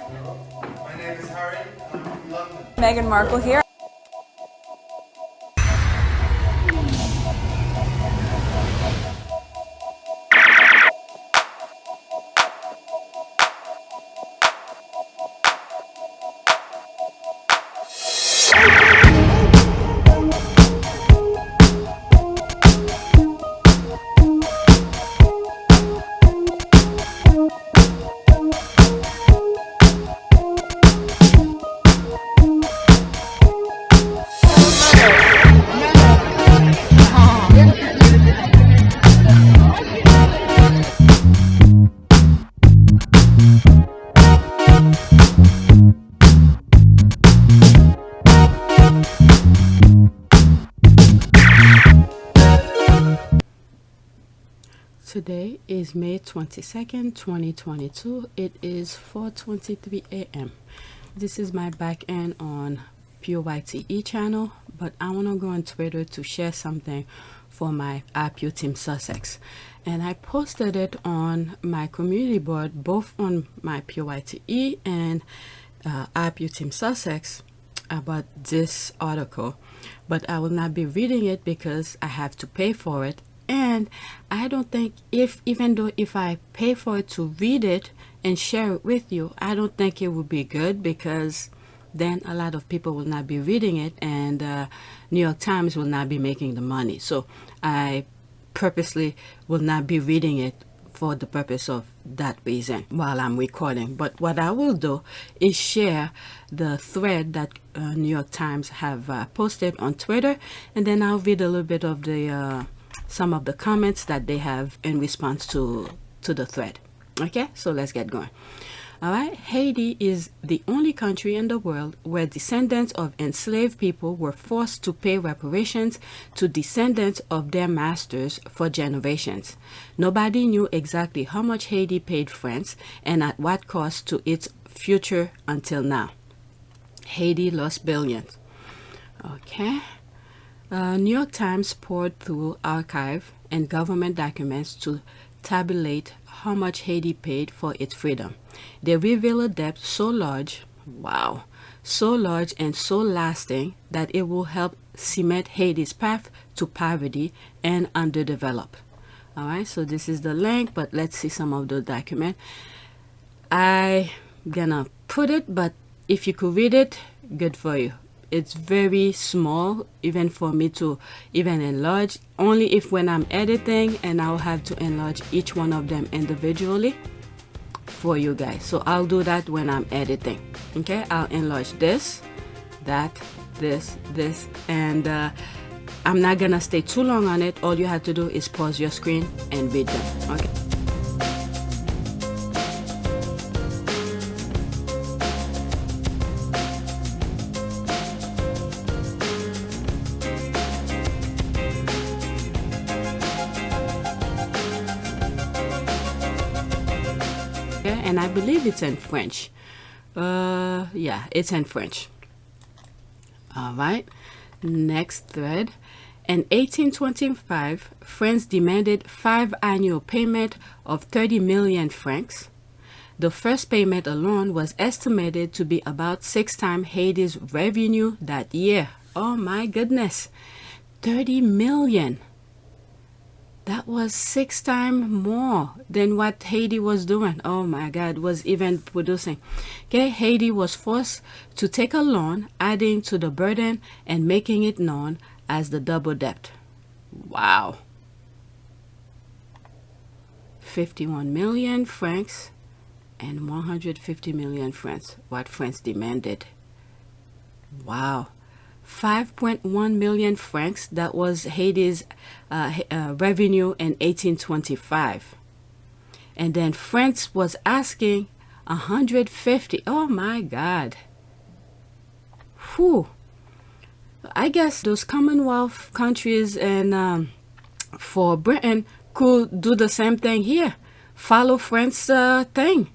My name is Harry. I'm from London. Meghan Markle here. Today is May 22nd, 2022. It is 4:23 a.m. This is my back end on PYTE channel, but I want to go on Twitter to share something for my APU Team Sussex. And I posted it on my community board, both on my PYTE and APU Team Sussex, about this article. But I will not be reading it because I have to pay for it. And I don't think even though if I pay for it to read it and share it with you, I don't think it would be good, because then a lot of people will not be reading it, and New York Times will not be making the money. So I purposely will not be reading it for the purpose of that reason while I'm recording. But what I will do is share the thread that New York Times have posted on Twitter, and then I'll read a little bit of the some of the comments that they have in response to the thread. Okay, so let's get going. All right, Haiti is the only country in the world where descendants of enslaved people were forced to pay reparations to descendants of their masters for generations. Nobody knew exactly how much Haiti paid France and at what cost to its future until now. Haiti lost billions. Okay. New York Times poured through archive and government documents to tabulate how much Haiti paid for its freedom. They reveal a debt so large, wow, so large and so lasting that it will help cement Haiti's path to poverty and underdeveloped. All right, so this is the link, but let's see some of the document. I'm gonna put it, but if you could read it, good for you. It's very small, even for me to even enlarge, only if when I'm editing, and I'll have to enlarge each one of them individually for you guys. So I'll do that when I'm editing. Okay, I'll enlarge this, that, this, and I'm not gonna stay too long on it. All you have to do is pause your screen and read them. Okay. And I believe it's in French. Yeah, it's in French. All right, next thread. In 1825, France demanded 5 annual payment of 30 million francs. The first payment alone was estimated to be about 6 times Haiti's revenue that year. Oh my goodness, 30 million. That was 6 times more than what Haiti was doing. Oh my God, was even producing. Okay, Haiti was forced to take a loan, adding to the burden and making it known as the double debt. Wow. 51 million francs and 150 million francs, what France demanded. Wow. 5.1 million francs, that was Haiti's revenue in 1825. And then France was asking 150. Oh my God. Whew. I guess those Commonwealth countries and for Britain could do the same thing here. Follow France's thing.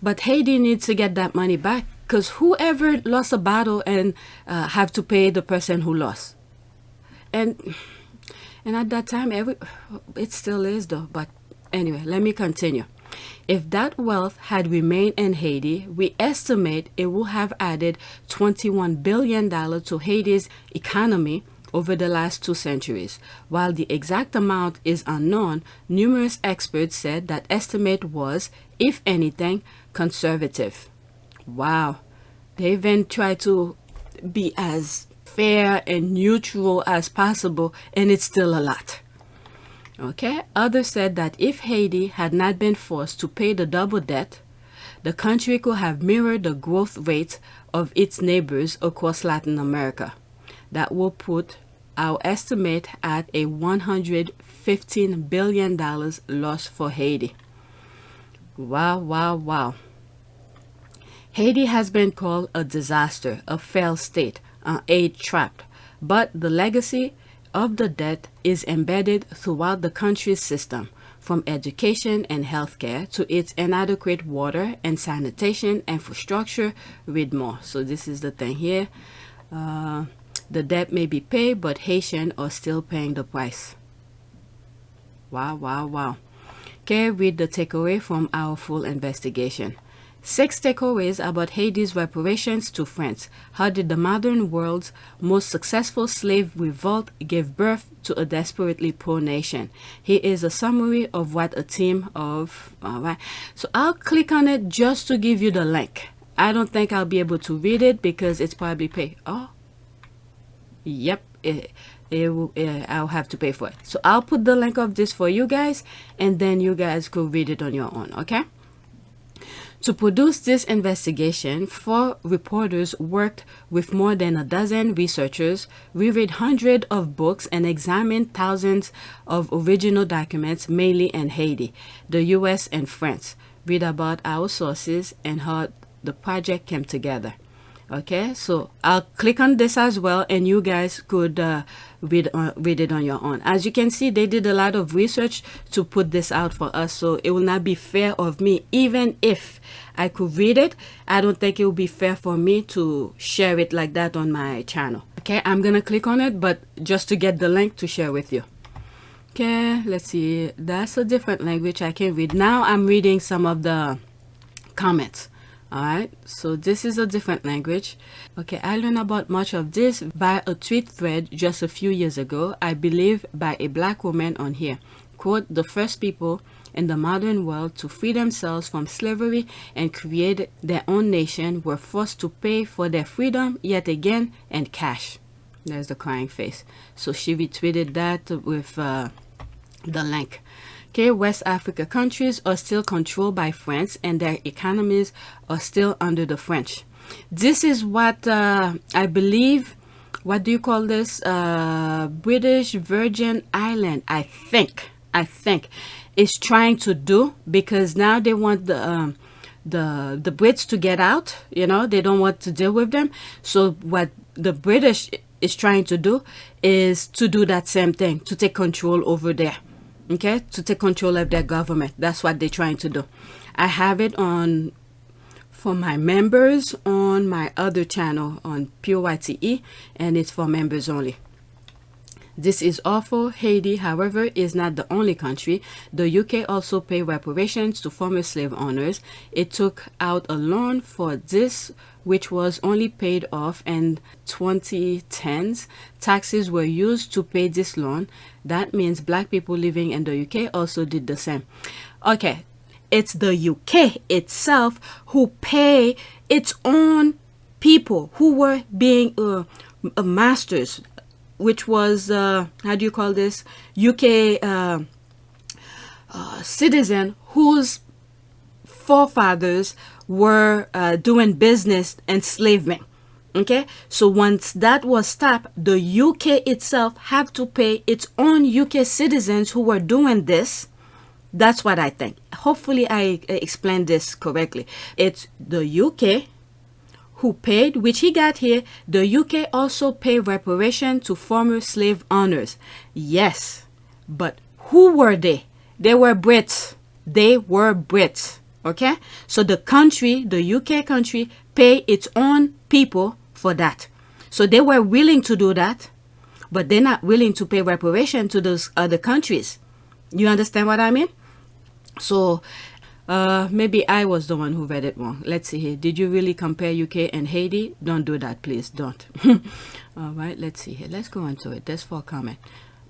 But Haiti needs to get that money back, because whoever lost a battle and have to pay the person who lost. And at that time, it still is though. But anyway, let me continue. If that wealth had remained in Haiti, we estimate it would have added $21 billion to Haiti's economy over the last 2 centuries. While the exact amount is unknown, numerous experts said that estimate was, if anything, conservative. Wow. They even try to be as fair and neutral as possible, and it's still a lot. Okay, others said that if Haiti had not been forced to pay the double debt, the country could have mirrored the growth rate of its neighbors across Latin America. That will put our estimate at a $115 billion loss for Haiti. Wow, wow, wow. Haiti has been called a disaster, a failed state, an aid trap, but the legacy of the debt is embedded throughout the country's system, from education and healthcare to its inadequate water and sanitation infrastructure. Read more. So this is the thing here. The debt may be paid, but Haitians are still paying the price. Wow, wow, wow. Okay, read the takeaway from our full investigation. 6 takeaways about Haiti's reparations to France. How did the modern world's most successful slave revolt give birth to a desperately poor nation? Here is a summary of what a team of... Alright, so I'll click on it just to give you the link. I don't think I'll be able to read it because it's probably paid. Oh, yep, I'll have to pay for it. So I'll put the link of this for you guys, and then you guys could read it on your own, okay? To produce this investigation, 4 reporters worked with more than a dozen researchers. We read hundreds of books and examined thousands of original documents, mainly in Haiti, the US, and France. Read about our sources and how the project came together. Okay, so I'll click on this as well, and you guys could read it on your own. As you can see, they did a lot of research to put this out for us, so it will not be fair of me. Even if I could read it, I don't think it will be fair for me to share it like that on my channel. Okay, I'm gonna click on it, but just to get the link to share with you. Okay, let's see. That's a different language I can read. Now I'm reading some of the comments. Alright, so this is a different language. Okay, I learned about much of this by a tweet thread just a few years ago, I believe by a black woman on here. Quote, the first people in the modern world to free themselves from slavery and create their own nation were forced to pay for their freedom yet again in cash. There's the crying face. So she retweeted that with the link. Okay, West Africa countries are still controlled by France and their economies are still under the French. This is what I believe, what do you call this? British Virgin Island, I think, is trying to do, because now they want the Brits to get out, you know, they don't want to deal with them. So what the British is trying to do is to do that same thing, to take control over there. Okay, to take control of their government. That's what they're trying to do. I have it on for my members on my other channel on Pure YTE, and it's for members only. This is awful. Haiti, however, is not the only country. The UK also paid reparations to former slave owners. It took out a loan for this, which was only paid off in 2010s. Taxes were used to pay this loan. That means black people living in the UK also did the same. Okay, it's the UK itself who pay its own people who were being masters, which was, how do you call this? UK citizen whose forefathers were doing business enslavement. Okay, so once that was stopped, the UK itself have to pay its own UK citizens who were doing this. That's what I think. Hopefully I explained this correctly. It's the UK who paid, which he got here. The UK also paid reparation to former slave owners. Yes, but who were they? They were Brits. They were Brits. Okay, so the country, the UK country, pay its own people for that. So they were willing to do that, but they're not willing to pay reparation to those other countries. You understand what I mean? So Maybe I was the one who read it wrong. Let's see here. Did you really compare UK and Haiti? Don't do that, please. Don't. All right, let's see here. Let's go into it. That's for comment.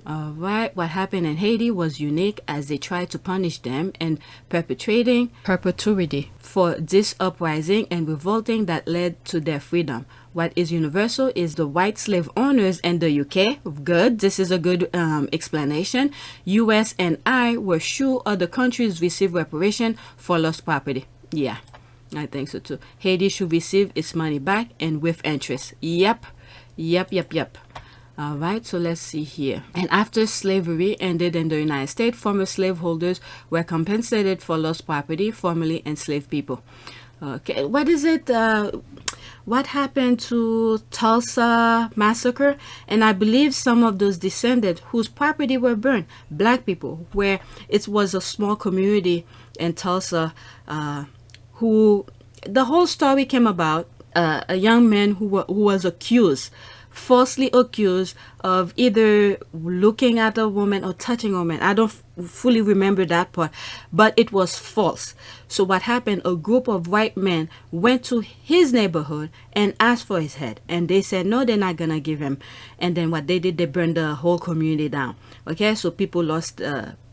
All right, what happened in Haiti was unique as they tried to punish them and perpetrating perpetuity for this uprising and revolting that led to their freedom. What is universal is the white slave owners in the UK. Good. This is a good explanation. US and I were sure other countries receive reparation for lost property. Yeah, I think so too. Haiti should receive its money back and with interest. Yep. All right, so let's see here. And after slavery ended in the United States, former slaveholders were compensated for lost property, formerly enslaved people. Okay, what is it? What happened to Tulsa Massacre? And I believe some of those descendants whose property were burned, black people, where it was a small community in Tulsa, who the whole story came about. A young man who was accused, falsely accused of either looking at a woman or touching a woman. I don't fully remember that part, but it was false. So what happened, a group of white men went to his neighborhood and asked for his head, and they said no, they're not gonna give him. And then what they did, they burned the whole community down. Okay, so people lost,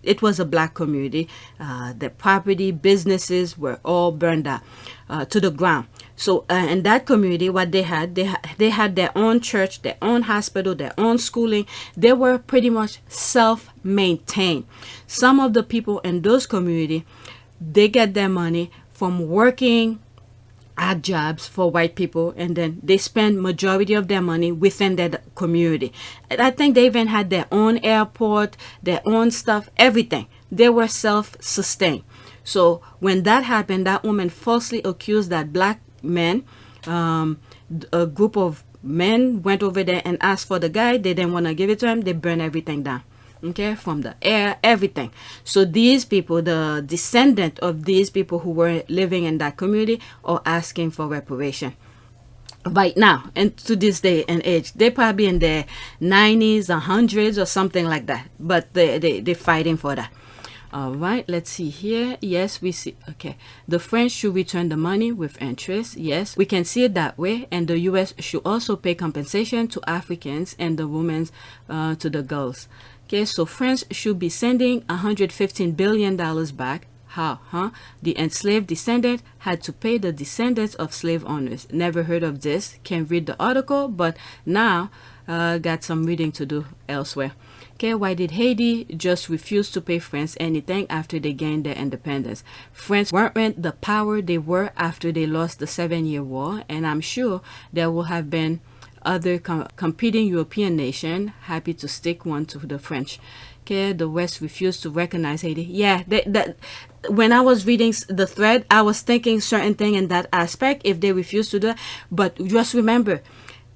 it was a black community, the property, businesses were all burned out to the ground. So in that community, what they had their own church, their own hospital, their own schooling. They were pretty much self-maintained. Some of the people in those communities, they get their money from working odd jobs for white people, and then they spend majority of their money within their community. And I think they even had their own airport, their own stuff, everything. They were self-sustained. So when that happened, that woman falsely accused that black men, a group of men went over there and asked for the guy. They didn't want to give it to him. They burned everything down. Okay, from the air, everything. So these people, the descendant of these people who were living in that community, are asking for reparation right now, and to this day and age. They're probably in their 90s or hundreds or something like that, but they're fighting for that. All right, let's see here. Yes, we see. Okay, the French should return the money with interest. Yes, we can see it that way. And the U.S. should also pay compensation to Africans and the women to the girls. Okay, so France should be sending $115 billion back. How? The enslaved descendant had to pay the descendants of slave owners. Never heard of this. Can read the article, but now got some reading to do elsewhere. Okay, why did Haiti just refuse to pay France anything after they gained their independence? France weren't the power they were after they lost the 7-Year War, and I'm sure there will have been other competing European nations happy to stick one to the French. Okay, the West refused to recognize Haiti. Yeah, when I was reading the thread, I was thinking certain thing in that aspect if they refused to do that. But just remember,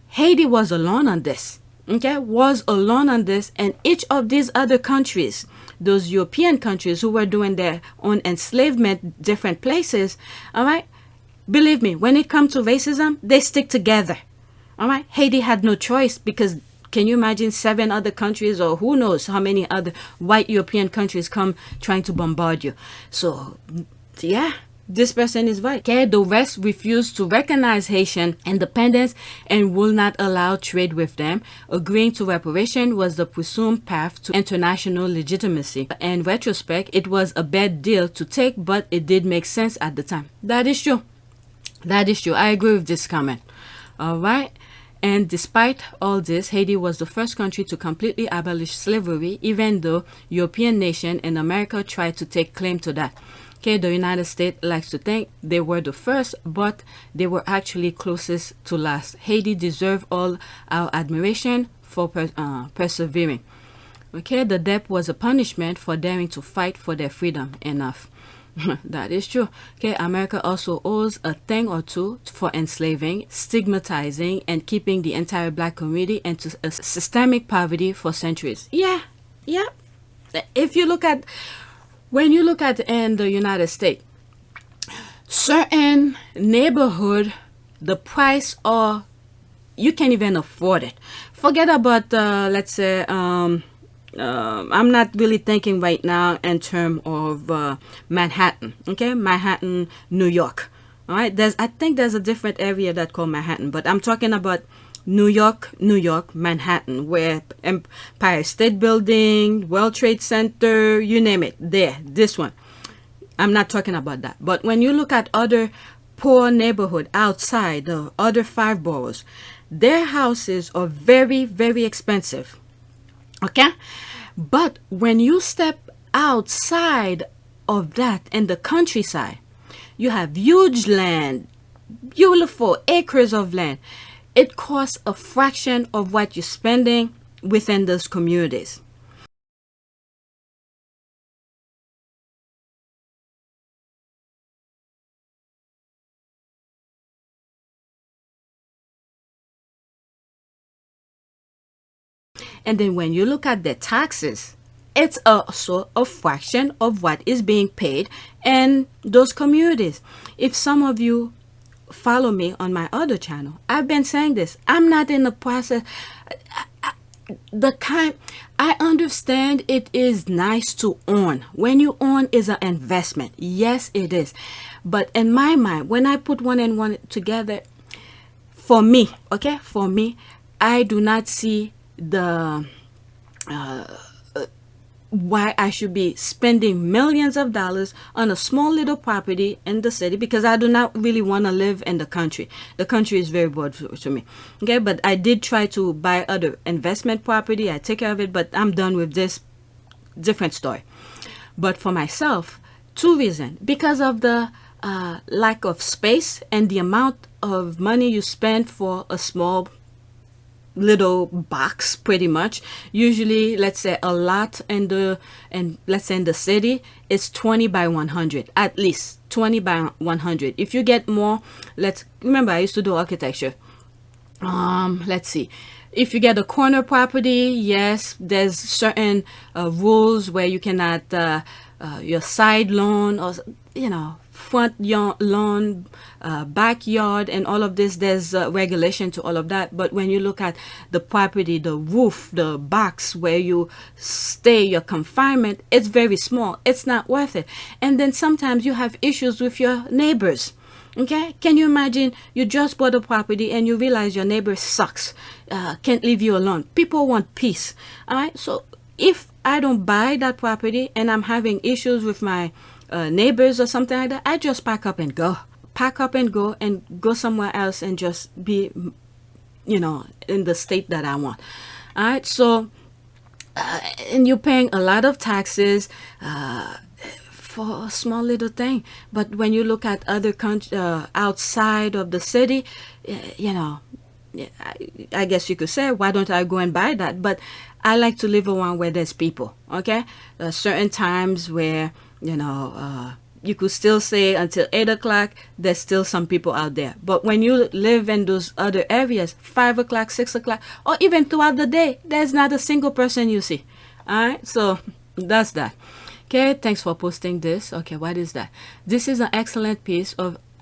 Haiti was alone on this. Okay, was alone on this, and each of these other countries, those European countries who were doing their own enslavement, different places, all right, believe me, when it comes to racism, they stick together. All right, Haiti had no choice, because can you imagine 7 other countries, or who knows how many other white European countries come trying to bombard you? So, yeah, this person is right. Okay, the West refused to recognize Haitian independence and will not allow trade with them. Agreeing to reparation was the presumed path to international legitimacy. In retrospect, it was a bad deal to take, but it did make sense at the time. That is true. That is true. I agree with this comment. All right. And despite all this, Haiti was the first country to completely abolish slavery, even though European nations and America tried to take claim to that. Okay, the United States likes to think they were the first, but they were actually closest to last. Haiti deserves all our admiration for persevering. Okay, the death was a punishment for daring to fight for their freedom. Enough. That is true. Okay, America also owes a thing or two for enslaving, stigmatizing, and keeping the entire black community into a systemic poverty for centuries. Yeah. If you look at, when you look at in the United States, certain neighborhood, the price, or you can't even afford it. Forget about let's say I'm not really thinking right now in terms of Manhattan. Okay, Manhattan, New York. All right, I think there's a different area that called Manhattan, but I'm talking about New York, Manhattan, where Empire State Building, World Trade Center, you name it, there, this one. I'm not talking about that. But when you look at other poor neighborhood outside the other five boroughs, their houses are very, very expensive. Okay? But when you step outside of that in the countryside, you have huge land, beautiful acres of land. It costs a fraction of what you're spending within those communities. And then when you look at the taxes, it's also a fraction of what is being paid in those communities. If some of you follow me on my other channel, I've been saying this. I'm not in the process. The kind I understand it is nice to own. When you own is an investment. Yes, it is. But in my mind, when I put one and one together, for me, okay, for me, I do not see the why I should be spending millions of dollars on a small little property in the city, because I do not really want to live in the country. The country is very bored to me. Okay, but I did try to buy other investment property. I take care of it, but I'm done with this. Different story. But for myself, two reasons. Because of the lack of space and the amount of money you spend for a small little box, pretty much. Usually, let's say a lot let's say in the city, it's 20 by 100, at least 20 by 100. If you get more, let's remember I used to do architecture. Let's see. If you get a corner property, yes, there's certain rules where you cannot your side lawn, or front lawn, backyard, and all of this. There's regulation to all of that. But when you look at the property, the roof, the box where you stay, your confinement, it's very small. It's not worth it. And then sometimes you have issues with your neighbors. Okay, can you imagine you just bought a property and you realize your neighbor sucks, can't leave you alone. People want peace. All right, so if I don't buy that property and I'm having issues with my neighbors or something like that, I just pack up and go. Pack up and go somewhere else and just be, in the state that I want. All right, so and you're paying a lot of taxes for a small little thing. But when you look at other countries outside of the city, I guess you could say, why don't I go and buy that? But I like to live around where there's people. Okay, certain times where you could still say until 8 o'clock, there's still some people out there. But when you live in those other areas, 5 o'clock, 6 o'clock, or even throughout the day, there's not a single person you see. All right, so that's that. Okay, thanks for posting this. Okay, what is that? This is an excellent piece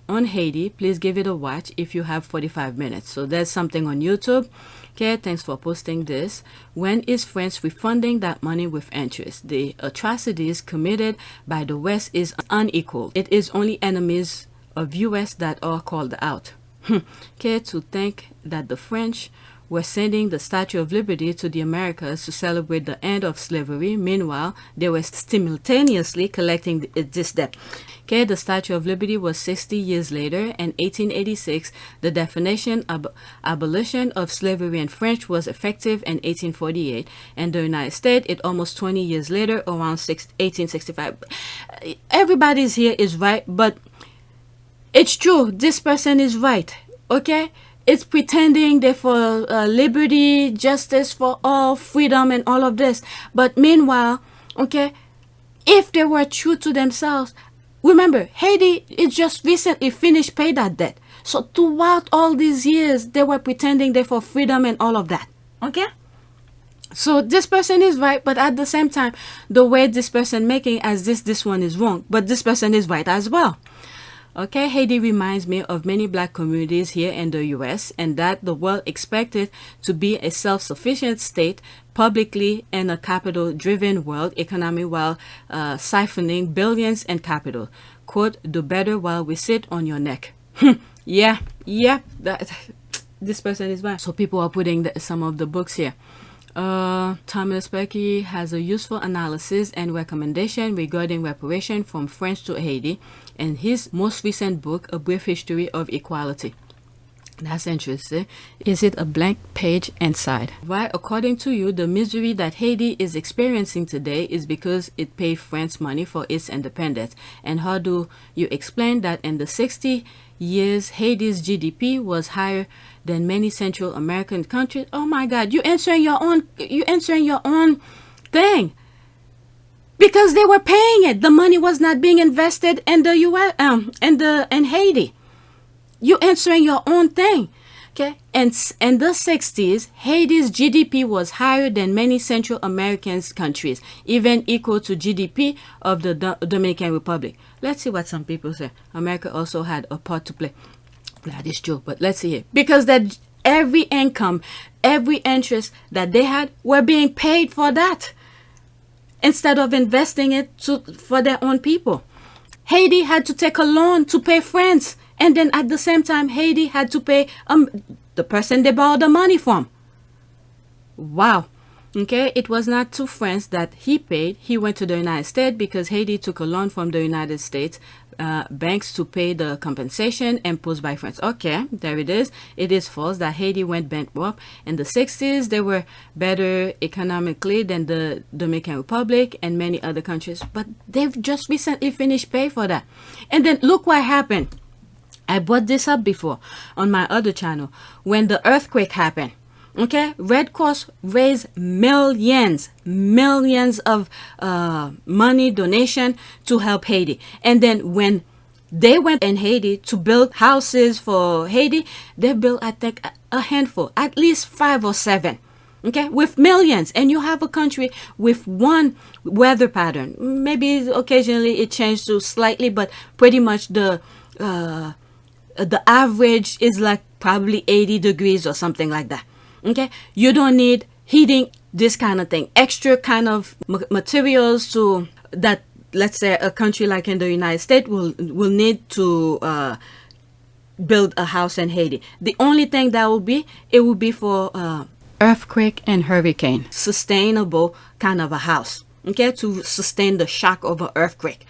on Haiti. Please give it a watch if you have 45 minutes. So there's something on YouTube. Okay, thanks for posting this. When is France refunding that money with interest? The atrocities committed by the West is unequal. It is only enemies of US that are called out. Okay, to think that the French were sending the Statue of Liberty to the Americas to celebrate the end of slavery. Meanwhile, they were simultaneously collecting this debt. Okay, the Statue of Liberty was 60 years later. In 1886, the definition of abolition of slavery in French was effective in 1848. In the United States, it almost 20 years later, around 1865. Everybody's here is right, but it's true. This person is right. Okay? It's pretending they're for liberty, justice for all, freedom, and all of this. But meanwhile, okay, if they were true to themselves, remember, Haiti is just recently finished paying that debt. So throughout all these years, they were pretending they're for freedom and all of that. Okay? So this person is right, but at the same time, the way this person making as this one is wrong, but this person is right as well. Okay, Haiti reminds me of many black communities here in the US, and that the world expected to be a self-sufficient state publicly in a capital-driven world economy while siphoning billions and capital. Quote, do better while we sit on your neck. Yeah, that this person is right. So people are putting some of the books here. Thomas Becky has a useful analysis and recommendation regarding reparation from France to Haiti in his most recent book, A Brief History of Equality. That's interesting. Is it a blank page inside? Why, according to you, the misery that Haiti is experiencing today is because it paid France money for its independence. And how do you explain that in the 60 years, Haiti's GDP was higher than many Central American countries? Oh my God, you answering your own thing. Because they were paying it. The money was not being invested in the US, in Haiti. You answering your own thing. Okay? And in the 60s, Haiti's GDP was higher than many Central American countries, even equal to GDP of the Dominican Republic. Let's see what some people say. America also had a part to play. That is true, but let's see it. Because that every income, every interest that they had were being paid for that instead of investing it for their own people. Haiti had to take a loan to pay France. And then at the same time, Haiti had to pay the person they borrowed the money from. Wow. Okay, it was not to France that he paid. He went to the United States because Haiti took a loan from the United States banks to pay the compensation imposed by France. Okay, there it is. It is false that Haiti went bankrupt. In the 60s, they were better economically than the Dominican Republic and many other countries. But they've just recently finished paying for that. And then look what happened. I brought this up before on my other channel. When the earthquake happened, okay, Red Cross raised millions of money donation to help Haiti. And then when they went in Haiti to build houses for Haiti, they built, I think, a handful, at least 5 or 7. Okay, with millions. And you have a country with one weather pattern. Maybe occasionally it changed to slightly, but pretty much the average is like probably 80 degrees or something like that. Okay, you don't need heating, this kind of thing, extra kind of materials to that. Let's say a country like in the United States will need to build a house in Haiti. The only thing that will be, it will be for earthquake and hurricane, sustainable kind of a house. Okay, to sustain the shock of an earthquake.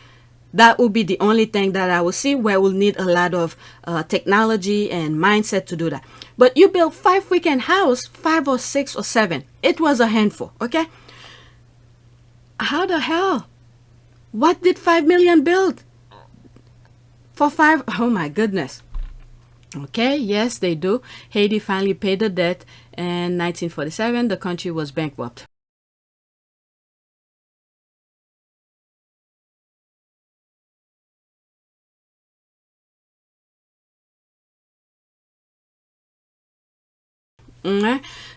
That will be the only thing that I will see where we'll need a lot of technology and mindset to do that. But you build 5 freaking house, 5 or 6 or 7. It was a handful, okay? How the hell? What did 5 million build? For 5? Oh my goodness. Okay, yes, they do. Haiti finally paid the debt. In 1947, the country was bankrupt.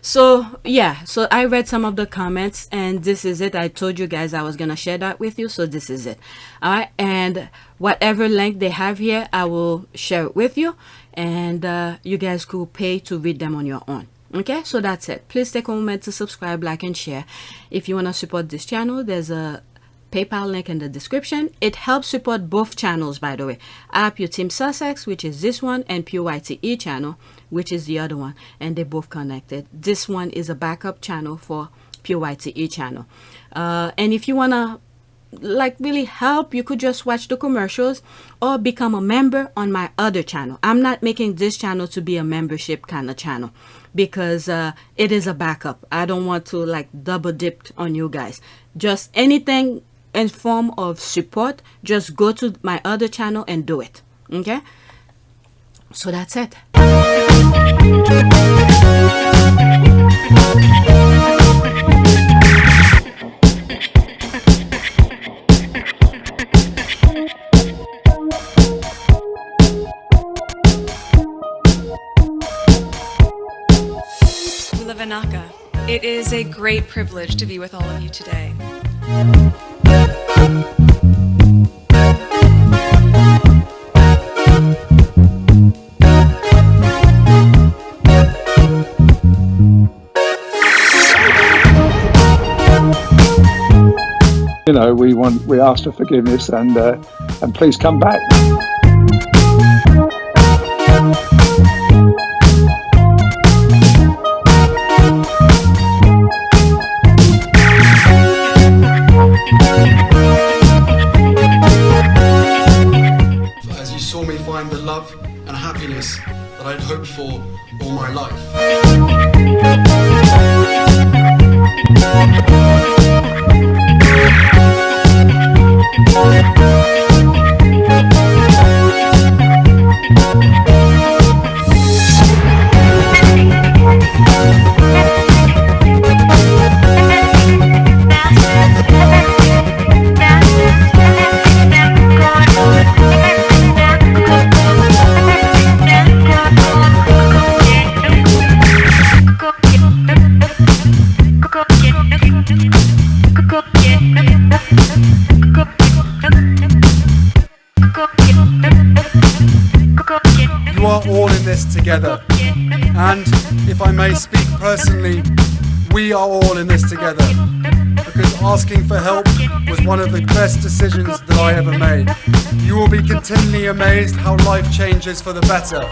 So yeah, so I read some of the comments and this is it. I told you guys I was gonna share that with you, so this is it. All right, and whatever link they have here, I will share it with you, and you guys could pay to read them on your own. Okay, so that's it. Please take a moment to subscribe, like, and share. If you want to support this channel, there's a PayPal link in the description. It helps support both channels, by the way. App your Team Sussex, which is this one, and PYTE channel, which is the other one, and they're both connected. This one is a backup channel for PYTE channel. And if you want to like really help, you could just watch the commercials or become a member on my other channel. I'm not making this channel to be a membership kind of channel because it is a backup. I don't want to like double dip on you guys. Just anything in form of support, just go to my other channel and do it. Okay, so that's it. It is a great privilege to be with all of you today. we ask for forgiveness, and please come back. As you saw me find the love and happiness that I'd hoped for all my life. You are all in this together, and if I may speak personally, we are all in this together, because asking for help was one of the best decisions that I ever made. You will be continually amazed how life changes for the better